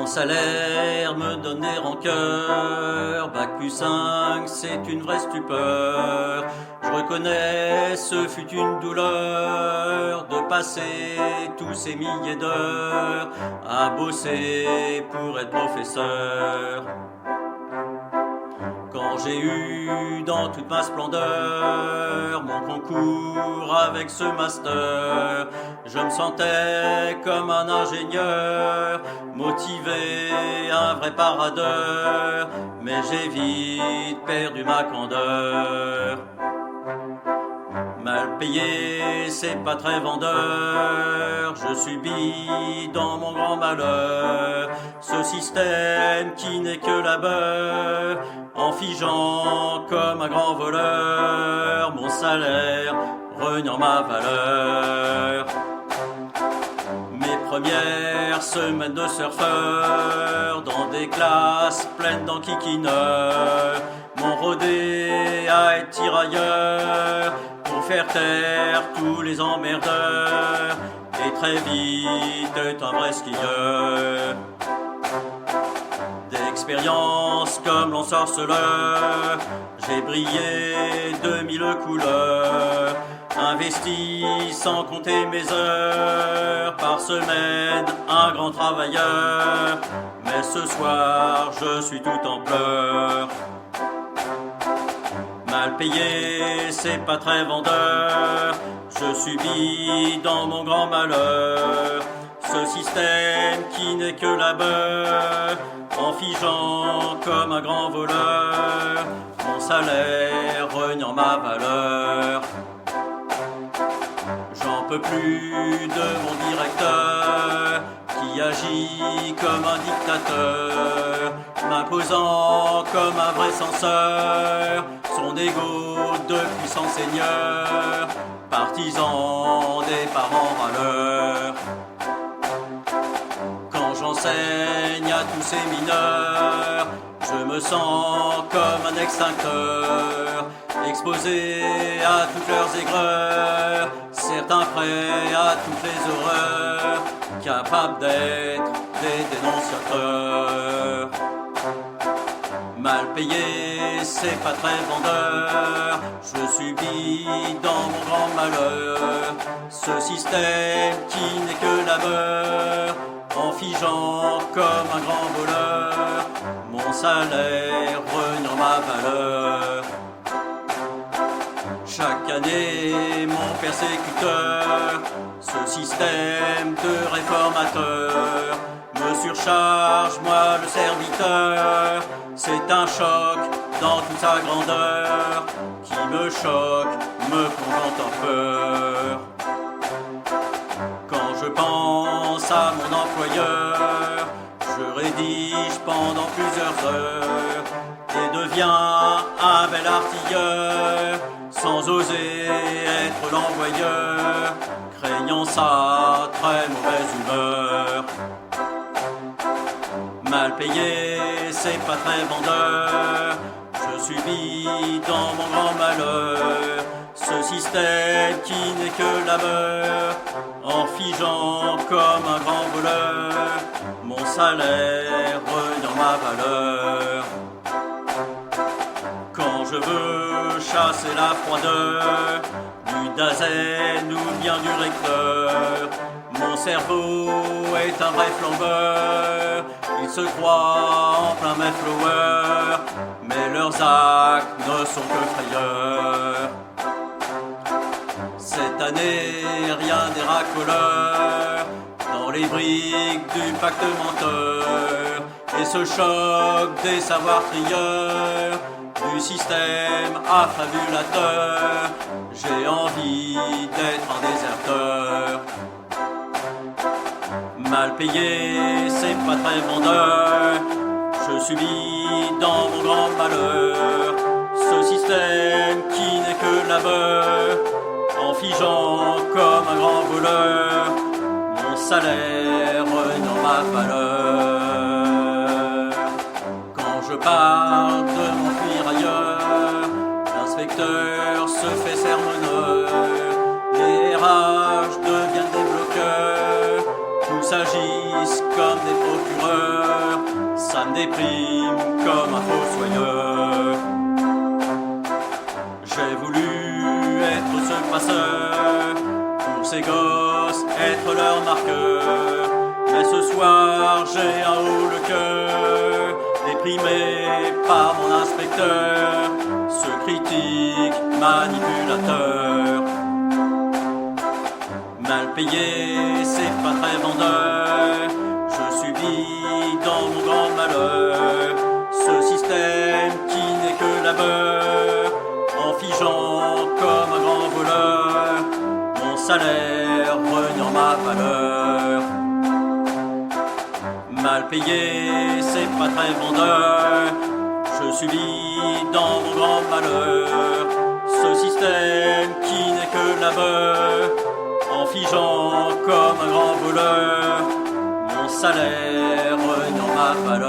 salaire me donne des rancœurs, bac plus 5 c'est une vraie stupeur. Je reconnais ce fut une douleur de passer tous ces milliers d'heures à bosser pour être professeur. Quand j'ai eu dans toute ma splendeur mon concours avec ce master, je me sentais comme un ingénieur, motivé, un vrai paradeur, mais j'ai vite perdu ma candeur. Mal payé, c'est pas très vendeur, je subis dans mon grand malheur ce système qui n'est que labeur, en figeant comme un grand voleur mon salaire, reniant ma valeur. Mes premières semaines de surfeur dans des classes pleines d'enquiquineurs m'ont rodé à être tirailleur pour faire taire tous les emmerdeurs et très vite être un vrai skieur. D'expérience comme l'ensorceleur, j'ai brillé de mille couleurs, investi sans compter mes heures, par semaine un grand travailleur, mais ce soir je suis tout en pleurs. Mal payé, c'est pas très vendeur, je subis dans mon grand malheur ce système qui n'est que labeur, en figeant comme un grand voleur mon salaire, reniant ma valeur. J'en peux plus de mon directeur qui agit comme un dictateur, m'imposant comme un vrai censeur son égo de puissant seigneur, partisan des parents râleurs. Quand j'enseigne à tous ces mineurs, je me sens comme un extincteur, exposé à toutes leurs aigreurs, certains prêts à toutes les horreurs, capables d'être des dénonciateurs. Mal payé, c'est pas très vendeur, je subis dans mon grand malheur ce système qui n'est que labeur, en figeant comme un grand voleur mon salaire, reniant ma valeur. Chaque année mon persécuteur, ce système de réformateur, me surcharge, moi le serviteur. C'est un choc dans toute sa grandeur qui me choque, me plongeant en peur. Quand je pense à mon employeur, je rédige pendant plusieurs heures et deviens un bel artilleur, sans oser être l'envoyeur, craignant sa très mauvaise humeur. Mal payé, c'est pas très vendeur, je subis dans mon grand malheur ce système qui n'est que labeur, en figeant comme un grand voleur mon salaire, reniant ma valeur. Quand je veux chasser la froideur du Dasein ou bien du recteur, mon cerveau est un vrai flambeur, ils se croient en plein Mayflower, mais leurs actes ne sont que frayeurs. Cette année, rien n'est racoleur dans les briques du pacte menteur, et ce choc des savoirs trieurs du système affabulateur, j'ai envie d'être un déserteur. Mal payé, c'est pas très vendeur, je subis dans mon grand malheur ce système qui n'est que labeur, en figeant comme un grand voleur mon salaire, reniant ma valeur. Quand je pars de m'enfuir ailleurs, l'inspecteur se fait sermonneur, les RH deviennent des bloqueurs, tous agissent comme des procureurs, des primes comme un fossoyeur. J'ai voulu être ce passeur, pour ces gosses être leur marqueur. Mais ce soir j'ai un haut le cœur, déprimé par mon inspecteur, ce critique manipulateur. Mal payé, c'est pas très vendeur, je subis dans mon grand malheur ce système qui n'est que labeur, en figeant comme un grand voleur mon salaire, reniant ma valeur. Mal payé, c'est pas très vendeur, je subis dans mon grand malheur ce système qui n'est que labeur, en figeant comme un grand voleur mon salaire, reniant ma valeur.